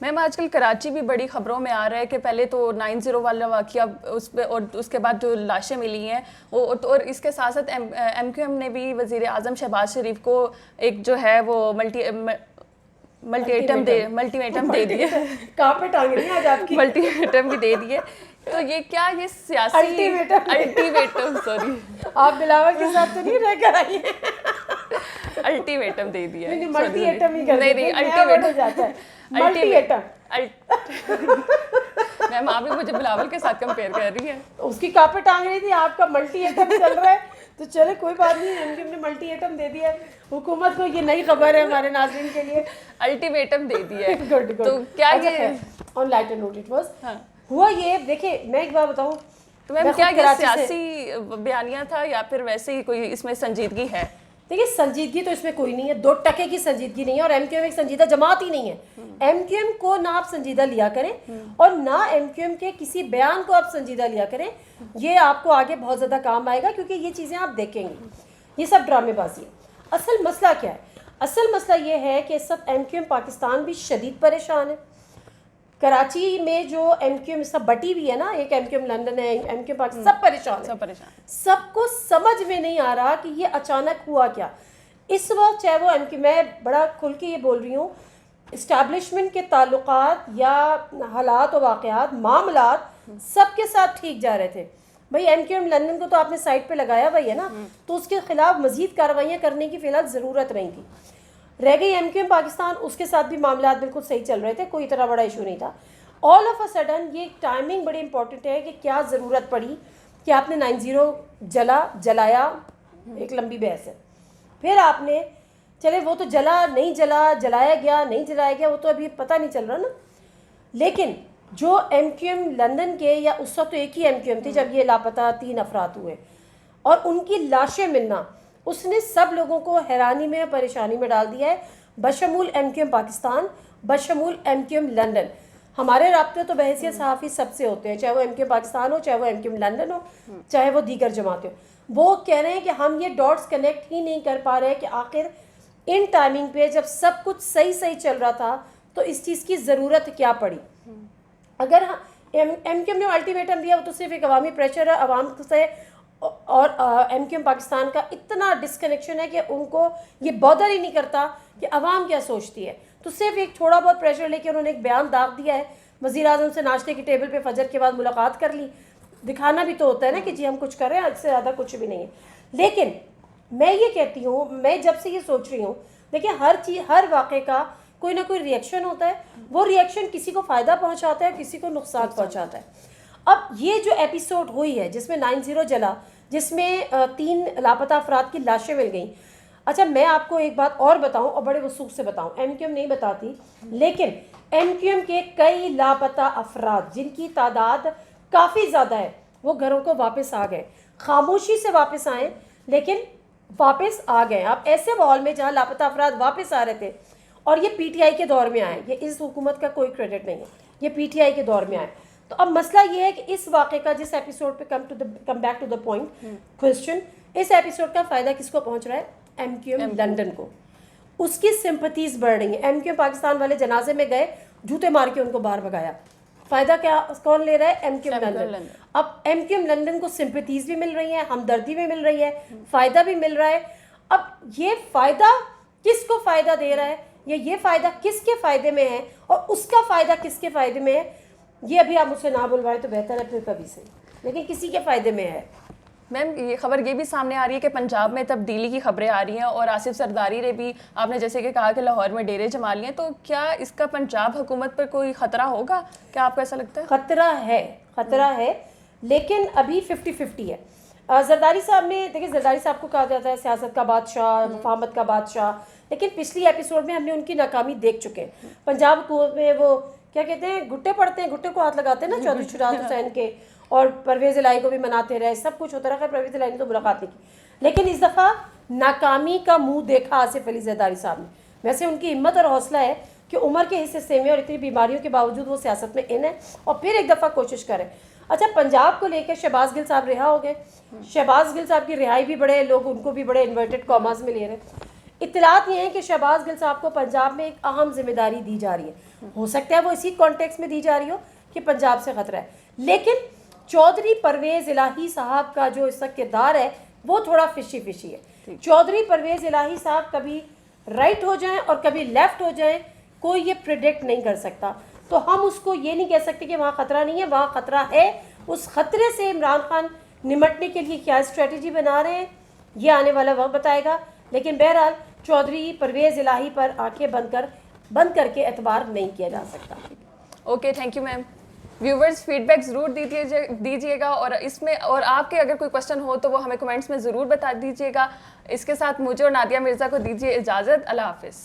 میم آج کل کراچی بھی بڑی خبروں میں آ رہا ہے کہ پہلے تو 90 والا واقعہ اس پہ، اور اس کے بعد جو لاشیں ملی ہیں وہ، اور اس کے ساتھ ساتھ ایم کیو ایم نے بھی وزیر اعظم شہباز شریف کو ایک جو ہے وہ ملٹیمیٹم دے دیے، کہاں پہ ٹانگ رہی ہیں آج آپ کی؟ ملٹیمیٹم بھی دے دیے. تو یہ کیا، یہ سیاسی الٹیمیٹم سوری آپ بلاول کے ساتھ تو نہیں رہ کر آئی ہیں؟ الٹیمیٹم دے دیا ہے. ملٹی ایٹم ہی کر نہیں دیتے نہیں، ہیں، نیا word ہو جاتا ہے ملٹی ایٹم. میم آپ بھی مجھے بلاول کے ساتھ کمپیئر کر رہی ہیں. اس کی کہاں پہ ٹانگ رہی تھی، آپ کا ملٹی ایٹم چل رہا ہے. تو چلے کوئی بات نہیں، ایم کیو ایم نے ملٹی ایٹم دے دیا ہے حکومت کو. یہ نئی خبر ہے ہمارے ناظرین کے لیے. الٹیمیٹم دے دیا ہے. Good good. تو کیا یہ آن لائٹر نوٹ اٹ واز ہوا یہ. دیکھیے میں ایک بات بتاؤں، تو میم کیا یہ سیاسی بیانیہ تھا یا پھر ویسے ہی کوئی اس میں سنجیدگی ہے؟ دیکھیے سنجیدگی تو اس میں کوئی نہیں ہے، 2% کی سنجیدگی نہیں ہے. اور ایم کیو ایم ایک سنجیدہ جماعت ہی نہیں ہے. ایم کیو ایم کو نہ آپ سنجیدہ لیا کریں اور نہ ایم کیو ایم کے کسی بیان کو آپ سنجیدہ لیا کریں. یہ آپ کو آگے بہت زیادہ کام آئے گا، کیونکہ یہ چیزیں آپ دیکھیں گے. یہ سب ڈرامے بازی ہے. اصل مسئلہ کیا ہے؟ اصل مسئلہ یہ ہے کہ سب ایم کیو ایم پاکستان بھی شدید پریشان ہے. کراچی میں جو ایم کیو ایم سب بٹی بھی ہے نا، ایک ایم کیو ایم لندن ہے، ایم کیو ایم پاکستان، سب پریشان ہے. سب کو سمجھ میں نہیں آ رہا کہ یہ اچانک ہوا کیا اس وقت. چاہے وہ ایم کیو، میں بڑا کھل کے یہ بول رہی ہوں، اسٹیبلشمنٹ کے تعلقات یا حالات و واقعات، معاملات سب کے ساتھ ٹھیک جا رہے تھے. بھائی ایم کیو ایم لندن کو تو آپ نے سائٹ پہ لگایا بھائی ہے نا، تو اس کے خلاف مزید کارروائیاں کرنے کی فی الحال ضرورت نہیں تھی. رہ گئی ایم کیو ایم پاکستان، اس کے ساتھ بھی معاملات بالکل صحیح چل رہے تھے، کوئی اتنا بڑا ایشو نہیں تھا. آل آف اے سڈن یہ ٹائمنگ بڑی امپورٹنٹ ہے کہ کیا ضرورت پڑی کہ آپ نے 90 جلایا، ایک لمبی بحث ہے. پھر آپ نے چلے وہ تو جلا نہیں جلا، جلایا گیا نہیں جلایا گیا، وہ تو ابھی پتہ نہیں چل رہا نا. لیکن جو ایم کیو ایم لندن کے، یا اس وقت تو ایک ہی ایم کیو ایم تھی جب یہ لاپتہ 3 افراد ہوئے، اور ان کی لاشیں ملنا، اس نے سب لوگوں کو حیرانی میں، پریشانی میں ڈال دیا ہے، بشمول ایم کیو ایم پاکستان، بشمول ایم کیو ایم لندن. ہمارے رابطے تو بحیثیت صحافی سب سے ہوتے ہیں، چاہے وہ ایم کیو ایم پاکستان ہو، چاہے وہ ایم کیو ایم لندن ہو، چاہے وہ دیگر جماعتیں ہو. وہ کہہ رہے ہیں کہ ہم یہ ڈاٹس کنیکٹ ہی نہیں کر پا رہے کہ آخر ان ٹائمنگ پہ جب سب کچھ صحیح چل رہا تھا تو اس چیز کی ضرورت کیا پڑی. اگر ایم کیو ایم نے الٹیمیٹم دیا، وہ تو صرف ایک عوامی پریشر ہے عوام سے، اور ایم کیو ایم پاکستان کا اتنا ڈسکنیکشن ہے کہ ان کو یہ بادر ہی نہیں کرتا کہ عوام کیا سوچتی ہے. تو صرف ایک تھوڑا بہت پریشر لے کے انہوں نے ایک بیان داغ دیا ہے. وزیر اعظم سے ناشتے کی ٹیبل پہ فجر کے بعد ملاقات کر لی. دکھانا بھی تو ہوتا ہے نا کہ جی ہم کچھ کر رہے ہیں، اس سے زیادہ کچھ بھی نہیں ہے. لیکن میں یہ کہتی ہوں، میں جب سے یہ سوچ رہی ہوں، دیکھیں ہر واقعے کا کوئی نہ کوئی ریئیکشن ہوتا ہے. وہ ریئیکشن کسی کو فائدہ پہنچاتا ہے، کسی کو نقصان پہنچاتا ہے. اب یہ جو ایپیسوڈ ہوئی ہے جس میں 90 جلا، جس میں 3 لاپتہ افراد کی لاشیں مل گئیں. اچھا میں آپ کو ایک بات اور بتاؤں، اور بڑے وثوق سے بتاؤں، ایم کیو ایم نہیں بتاتی، لیکن ایم کیو ایم کے کئی لاپتہ افراد جن کی تعداد کافی زیادہ ہے، وہ گھروں کو واپس آ گئے. خاموشی سے واپس آئیں لیکن واپس آ گئے. آپ ایسے ماحول میں جہاں لاپتہ افراد واپس آ رہے تھے، اور یہ پی ٹی آئی کے دور میں آئے، یہ اس حکومت کا کوئی کریڈٹ نہیں ہے، یہ پی ٹی آئی کے دور میں آئے. تو اب مسئلہ یہ ہے کہ اس واقعے کا، جس ایپیسوڈ پہ come back to the point question, اس ایپیسوڈ کا فائدہ کس کو پہنچ رہا ہے؟ ایم کیو ایم لندن کو. اس کی سمپتیز بڑھ رہی ہیں. ایم کیو ایم پاکستان والے جنازے میں گئے، جوتے مار کے ان کو باہر بھگایا. فائدہ کیا کون لے رہا ہے؟ M Q M London. اب ایم کیو ایم لندن کو سمپتیز بھی مل رہی ہیں، ہمدردی بھی مل رہی ہے، فائدہ بھی مل رہا ہے. اب یہ فائدہ کس کو فائدہ دے رہا ہے، یا یہ فائدہ کس کے فائدے میں ہے، اور اس کا فائدہ کس کے فائدے میں ہے، یہ ابھی آپ مجھ سے نہ بلوائیں تو بہتر ہے، پھر کبھی سے، لیکن کسی کے فائدے میں ہے. میم یہ خبر یہ بھی سامنے آ رہی ہے کہ پنجاب میں تبدیلی کی خبریں آ رہی ہیں، اور آصف زرداری نے بھی، آپ نے جیسے کہ کہا کہ لاہور میں ڈیرے جما لیے ہیں، تو کیا اس کا پنجاب حکومت پر کوئی خطرہ ہوگا؟ کیا آپ کو ایسا لگتا ہے؟ خطرہ ہے لیکن ابھی 50-50 ہے. زرداری صاحب نے، دیکھیں زرداری صاحب کو کہا جاتا ہے سیاست کا بادشاہ، مفاہمت کا بادشاہ، لیکن پچھلی ایپیسوڈ میں ہم نے ان کی ناکامی دیکھ چکے ہیں. پنجاب حکومت میں وہ کیا کہتے ہیں، گھٹے پڑتے ہیں، گھٹے کو ہاتھ لگاتے ہیں نا چودھری شجاعت حسین کے، اور پرویز الہی کو بھی مناتے رہے، سب کچھ ہوتا رہا. پرویز الہی نے تو ملاقات نہیں کی، لیکن اس دفعہ ناکامی کا منہ دیکھا آصف علی زرداری صاحب نے. ویسے ان کی ہمت اور حوصلہ ہے کہ عمر کے حصے میں اور اتنی بیماریوں کے باوجود وہ سیاست میں ان ہے، اور پھر ایک دفعہ کوشش کریں. اچھا پنجاب کو لے کے شہباز گل صاحب رہا ہو گئے. شہباز گل صاحب کی رہائی بھی بڑے لوگ ان کو بھی بڑے انورٹڈ کاماز میں لے رہے ہیں. اطلاعات یہ ہیں کہ شہباز گل صاحب کو پنجاب میں ایک اہم ذمہ داری دی جا رہی ہے. ہو سکتا ہے وہ اسی کانٹیکس میں دی جا رہی ہو کہ پنجاب سے خطرہ ہے, لیکن چودھری پرویز الہی صاحب کا جو اس وقت کردار ہے وہ تھوڑا فشی فشی ہے. چودھری پرویز الہی صاحب کبھی رائٹ ہو جائیں اور کبھی لیفٹ ہو جائیں, کوئی یہ پریڈکٹ نہیں کر سکتا. تو ہم اس کو یہ نہیں کہہ سکتے کہ وہاں خطرہ نہیں ہے, وہاں خطرہ ہے. اس خطرے سے عمران خان نمٹنے کے لیے کیا اسٹریٹجی بنا رہے ہیں یہ آنے والا وقت بتائے گا. لیکن بہرحال چودھری پرویز الہی پر آنکھیں بند کر کے اعتبار نہیں کیا جا سکتا. Okay, thank you ma'am. Viewers feedback ضرور دیجیے گا, اور اس میں اور آپ کے اگر کوئی کوشچن ہو تو وہ ہمیں کمنٹس میں ضرور بتا دیجیے گا. اس کے ساتھ مجھے اور نادیہ مرزا کو دیجیے اجازت. اللہ حافظ.